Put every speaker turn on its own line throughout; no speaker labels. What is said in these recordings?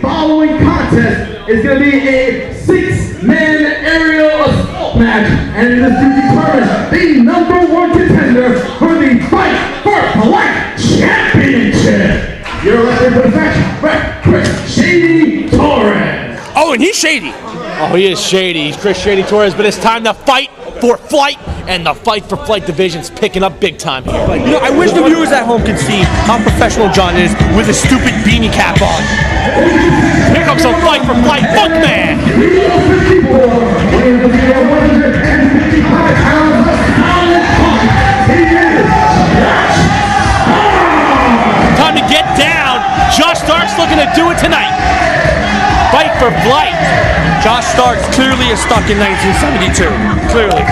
following contest is going to be a 6-man aerial assault match, and it is to determine the #1 contender for the Fight for Black Championship. You're elected for the match, Chris Shady Torres.
Oh, and he's shady.
Oh, he is shady. He's Chris Shady Torres, but it's time to fight for flight, and the Fight for Flight division's picking up big time here.
You know, I wish the viewers at home could see how professional John is with his stupid beanie cap on.
Here comes a Fight for Flight Funk Man. Time to get down. Josh Stark's looking to do it tonight. Fight for Flight.
Josh Starks clearly is stuck in 1972. Clearly.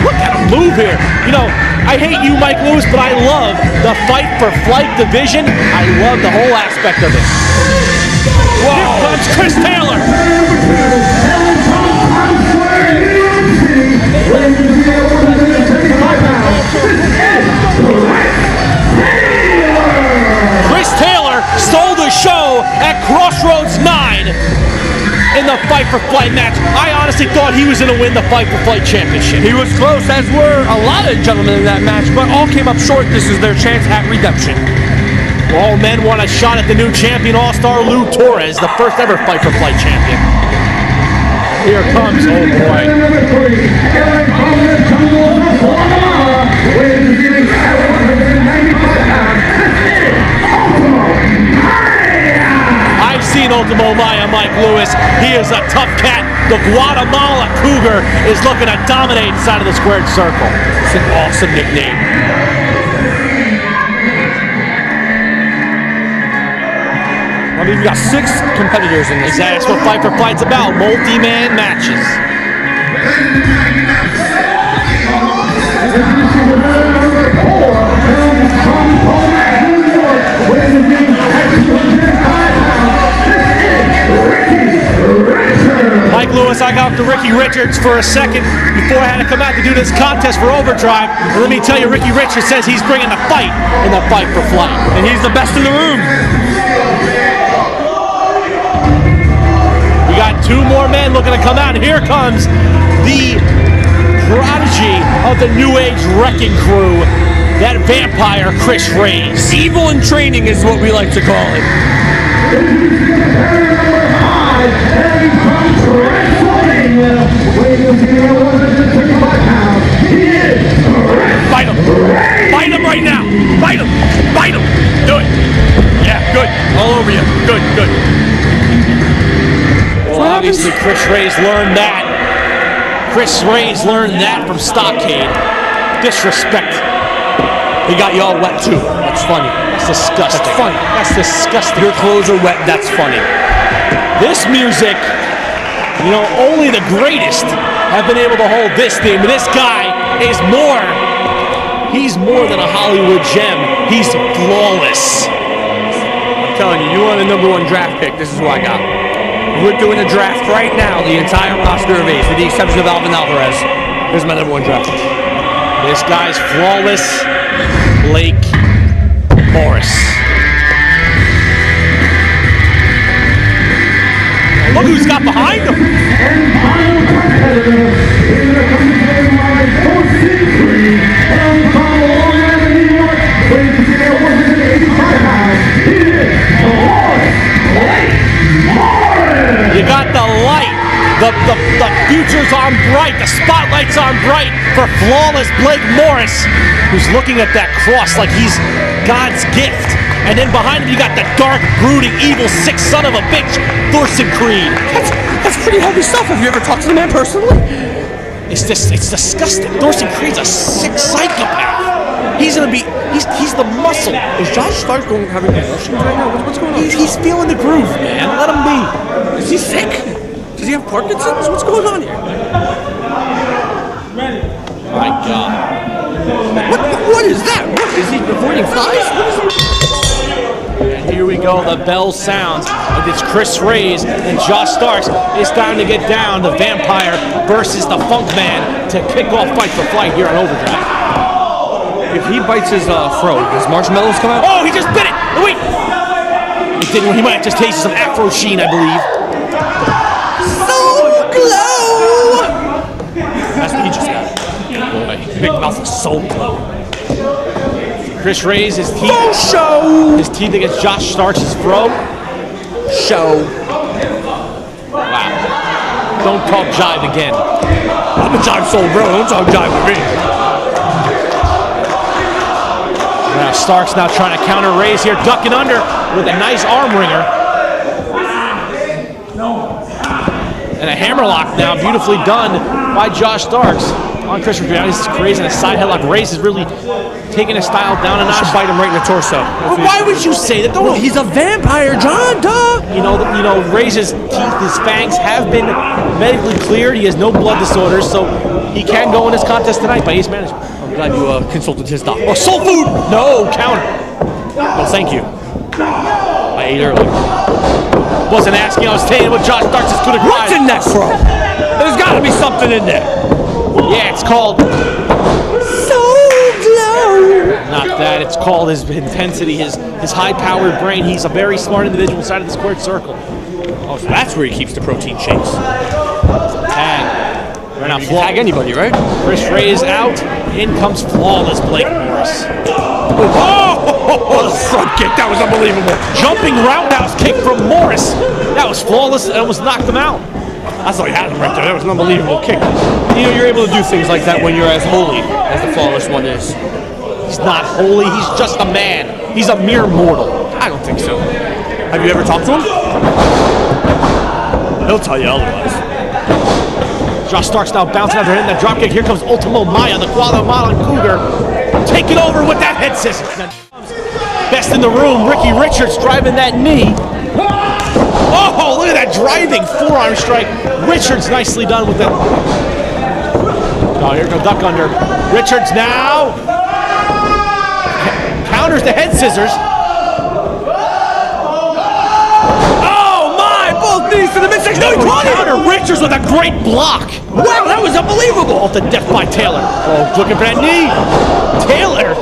Look at him move here. You know, I hate you, Mike Lewis, but I love the Fight for Flight division. I love the whole aspect of it. Whoa. Here comes Chris Taylor. Chris Taylor stole the show at Crossroads 9 in the Fight for Flight match. I honestly thought he was going to win the Fight for Flight championship.
He was close, as were a lot of gentlemen in that match, but all came up short. This is their chance at redemption.
All men want a shot at the new champion, All-Star Lou Torres, the first ever Fight for Flight champion. Here comes, oh boy. I've seen Ultimo Maya, Mike Lewis. He is a tough cat. The Guatemala Cougar is looking to dominate inside of the squared circle.
It's an awesome nickname. I mean, we've got 6 competitors in this.
That's what Fight for Flight's about, multi-man matches. Mike Lewis, I got to Ricky Richards for a second before I had to come out to do this contest for Overdrive. And let me tell you, Ricky Richards says he's bringing the fight in the Fight for Flight.
And he's the best in the room.
We got 2 more men looking to come out, and here comes the prodigy of the New Age Wrecking Crew, that vampire Chris Reyes.
Evil in training is what we like to call it.
Fight him! Fight him right now! Fight him! Fight him! Do it! Yeah, good. All over you. Good, good. Well, obviously Chris Reyes learned that. Chris Reyes learned that from Stockade. Disrespect.
He got you all wet too. That's funny.
That's disgusting.
That's funny.
That's disgusting.
Your clothes are wet. That's funny.
This music, you know, only the greatest have been able to hold this theme. But this guy is more. He's more than a Hollywood gem. He's flawless.
I'm telling you, you want a #1 draft pick. This is what I got. We're doing a draft right now. The entire roster of A's, with the exception of Alvin Alvarez. Here's my #1 draft pick.
This guy's flawless. Blake Morris. Look who's got behind him. You got the light. The future's on bright. The spotlight's on bright for flawless Blake Morris, who's looking at that cross like he's God's gift. And then behind him, you got the dark, brooding, evil, sick son of a bitch, Thorsten Creed.
That's pretty heavy stuff. Have you ever talked to the man personally?
It's disgusting. Thorsten Creed's a sick psychopath. He's gonna be. He's the muscle.
Is Josh Stark having emotions right now? What's going on?
He's feeling the groove, man. Let him be.
Is he sick? Does he have Parkinson's? What's going on here?
My God.
What is that? What is he avoiding flies? What is he?
And here we go, the bell sounds, and it's Chris Reyes and Josh Starks. It's time to get down to Vampire versus the Funk Man to kick off Fight for Flight here on Overdrive.
If he bites his fro, does marshmallows come out?
Oh, he just bit it! Wait! It didn't. He might have just tasted some Afro Sheen, I believe.
So glow! That's what he just got. Boy, big mouth of Soul Glow.
Chris Reyes, his teeth.
Oh, show!
His teeth against Josh Starks' throw.
Show.
Wow. Don't talk jive again.
I'm a jive soul, bro. Don't talk jive with me.
Now Starks now trying to counter Reyes here, ducking under with a nice arm wringer. And a hammerlock now, beautifully done by Josh Starks on Chris Reyes. This is crazy. And a side headlock. Reyes is really taking his style down a notch.
Bite him right in the torso.
Well, why would you say that?
Well, he's a vampire, John. Duh.
You know, Reyes' teeth, his fangs have been medically cleared. He has no blood disorders, so he can go in this contest tonight by ace management.
I'm glad you consulted his doctor.
Oh, soul food! No, counter. No, thank you.
I ate earlier.
Wasn't asking, I was saying what Josh Starks is good at.
What's in that throw? There's got to be something in there.
Yeah, it's called not that. It's called his intensity, his high-powered brain. He's a very smart individual inside of the squared circle.
Oh, so that's where he keeps the protein shakes.
Tag. Right now,
Tag anybody, right?
Chris Reyes out. In comes flawless Blake Morris.
Oh, the front kick. That was unbelievable.
Jumping roundhouse kick from Morris. That was flawless and almost knocked him out.
I thought he had him right there. That was an unbelievable kick. You know, you're able to do things like that when you're as holy as the flawless one is.
He's not holy. He's just a man. He's a mere mortal.
I don't think so. Have you ever talked to him? He'll tell you otherwise.
Josh Starks now bouncing after hitting that dropkick. Here comes Ultimo Maya, the Guatemalan Cougar. Taking over with that head scissors. Best in the room, Ricky Richards driving that knee. Oh, look at that driving forearm strike. Richards nicely done with that. Oh, here goes duck under. Richards now counters the head scissors.
Oh my! Both knees to the midsection. No, he caught it!
Counter Richards with a great block.
Wow, that was unbelievable!
Off the death by Taylor. Oh, looking for that knee. Taylor.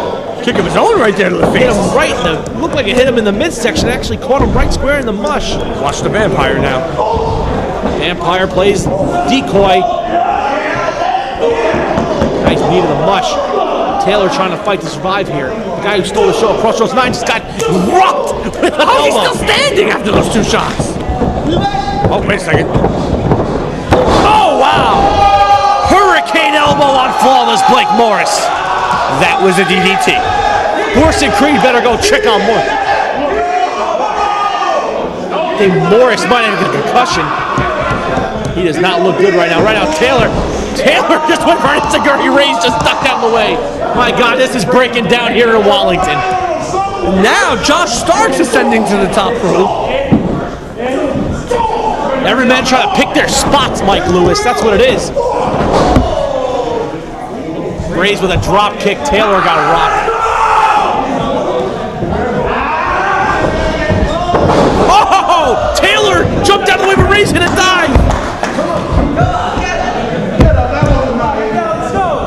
Kick of his own right there to the
Hit
face.
him right in the, looked like it hit him in the midsection. Actually caught him right square in the mush.
Watch the vampire now.
Vampire plays decoy. Nice knee to the mush. Taylor trying to fight to survive here. The guy who stole the show, Crossroads 9, just got rocked with an
How is he
elbow.
still standing after those two shots? Oh, wait a second.
Oh, wow! Hurricane elbow on flawless Blake Morris.
That was a DDT.
Horse and Creed better go check on Morris. I think Morris might have a concussion. He does not look good right now. Right now, Taylor just went for an Enziguri Reyes, just ducked out of the way. My God, this is breaking down here in Wallington.
Now Josh Starks ascending to the top rope.
Every man trying to pick their spots, Mike Lewis. That's what it is. Reyes with a drop kick. Taylor got rocked. Oh! Taylor jumped out of the way, but Reyes hit a dive.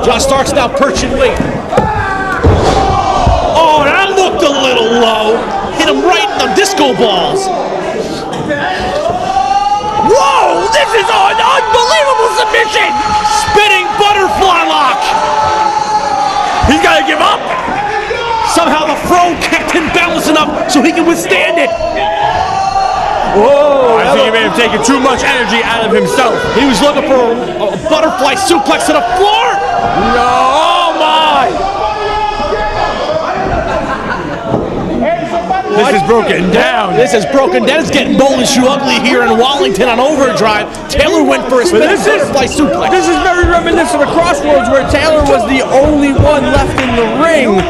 Josh Starks now perching weight. Oh, that looked a little low. Hit him right in the disco balls.
Whoa! This is an unbelievable submission!
Spinning butterfly lock.
He's got to give up.
Somehow the throw kept him balanced enough so he can withstand it.
Whoa! I think he may have taken too much energy out of himself.
He was looking for a butterfly suplex to the floor.
No, oh my! This is broken down.
This is broken down. It's getting bold and shoe ugly here in Wallington on Overdrive. Taylor went for a spinning butterfly suplex.
This is very reminiscent of Crossroads where Taylor was the only one left in the ring.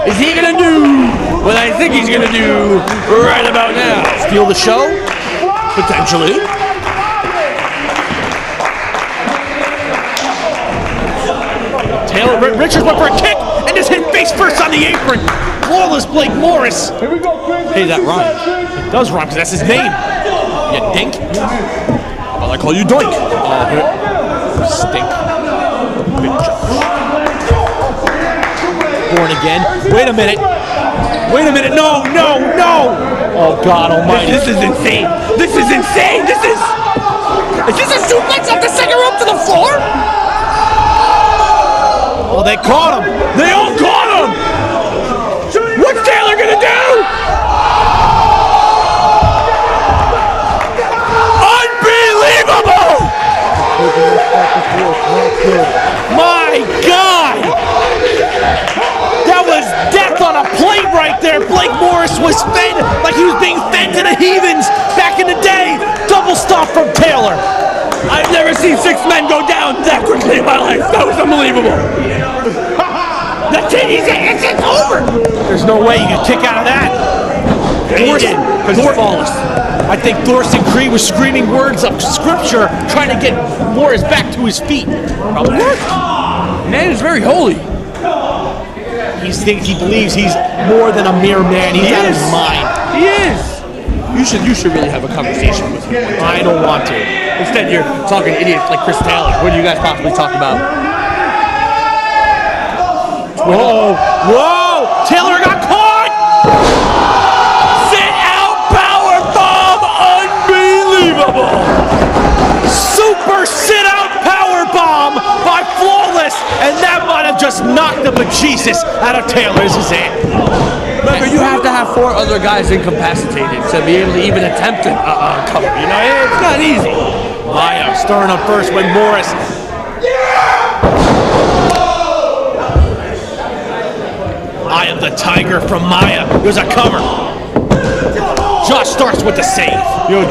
Is he gonna do what I think he's gonna do right about now?
Steal the show?
Potentially.
Taylor Richards went for a kick and just hit face first on the apron. Flawless Blake Morris.
Hey, that rhymes.
It does rhyme because that's his name. You dink.
Well, I call you Doink.
Stink. Big Josh. Born again. Wait a minute. Wait a minute. No, no, no. Oh, God almighty.
This is insane. This is insane. Is this a suplex off the second rope to the floor?
Oh, they caught him. They all caught him.
What's Taylor gonna do? Unbelievable!
My God! That was death on a plate right there. Blake Morris was fed like he was being fed to the heathens back in the day. Double stop from Taylor.
I've never seen 6 men go down that quickly in my life. That was unbelievable. That's it. It's over.
There's no way you can kick out of that.
He did, because he's flawless.
I think Thorsten Cree was screaming words of scripture, trying to get Morris back to his feet.
Probably worked. Man is very holy.
He believes he's more than a mere man. He's out of his mind.
He is. You should really have a conversation with him.
I don't want to.
Instead, you're talking to idiots like Chris Taylor. What do you guys possibly talk about?
Whoa! Whoa! Taylor got caught!
Sit out power bomb! Unbelievable!
Super sit out power bomb by Flawless, and that might have just knocked the bejesus out of Taylor's head.
Remember, you have to have 4 other guys incapacitated to be able to even attempt a cover. You know, it's not easy.
Maya stirring up first when Morris. Eye of the Tiger from Maya. There's a cover. Josh Starks with the save.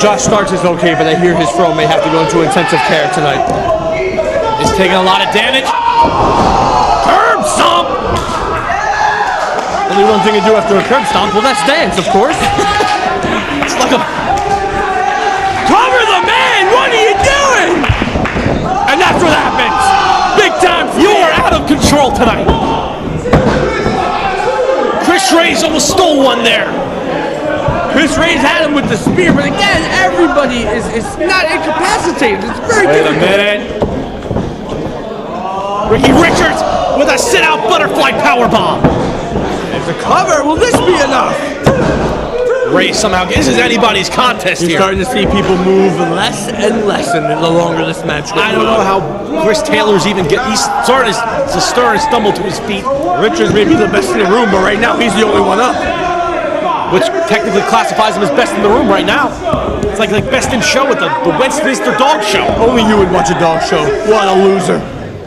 Josh Starks is okay, but I hear his throw may have to go into intensive care tonight.
He's taking a lot of damage.
Curb stomp! Only one thing to do after a curb stomp, well, that's dance, of course.
It's like a...
Cover the man! What are you doing? And that's what happens. Big time.
You're out of control tonight. Chris Ray's almost stole one there.
Chris Ray's had him with the spear, but again, everybody is not incapacitated. It's very difficult.
Wait a minute. Ricky Richards with a sit-out butterfly powerbomb.
There's a cover. Will this be enough?
Ray somehow, this is anybody's contest
You're
here.
starting to see people move less and less, and the longer this match goes.
I don't know how Chris Taylor's even he's starting to stir and stumble to his feet.
Richards may be the best in the room, but right now he's the only one up.
Which technically classifies him as best in the room right now. It's like best in show at the Westminster Dog Show.
Only you would watch a dog show. What a loser.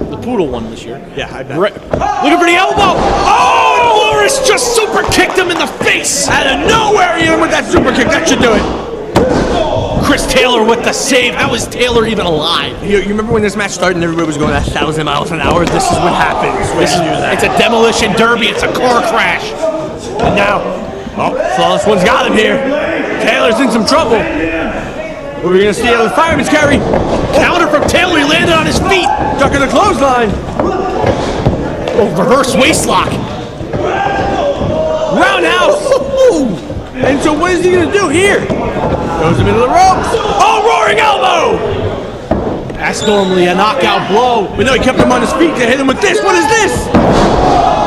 The Poodle won this year.
Yeah, I bet.
Looking for the elbow. Oh, Morris just super kicked him in the face.
Out of nowhere, even with that super kick, that should do it.
Chris Taylor with the save. How is Taylor even alive?
You remember when this match started and everybody was going at 1,000 miles an hour? This is what happens when you do that.
It's a demolition derby. It's a car crash.
And now, Flawless one's got him here. Taylor's in some trouble. What are we going to see out of the fireman's carry?
Counter from Taylor. He landed on his feet.
Ducking the clothesline.
Oh, reverse waistlock.
Roundhouse. And so what is he going to do here? Goes him into the ropes. Oh, roaring elbow.
That's normally a knockout blow.
But no, he kept him on his feet to hit him with this. What is this?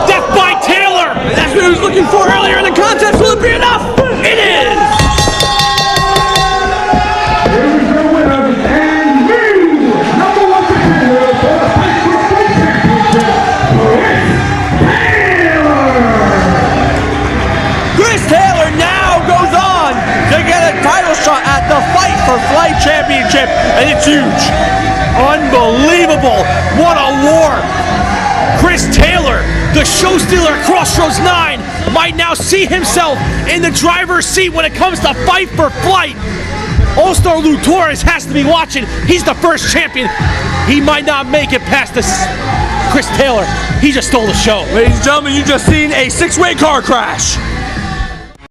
Death by Taylor.
And that's what he was looking for earlier in the contest. Will it be enough? It is. Chris Taylor now goes on to get a title shot at the Fight for Flight Championship, and it's huge.
Unbelievable. What a war. Chris Taylor, the show stealer at Crossroads 9, might now see himself in the driver's seat when it comes to Fight for Flight. All-Star Lou Torres has to be watching. He's the first champion. He might not make it past this. Chris Taylor, he just stole the show.
Ladies and gentlemen, you just seen a 6-way car crash.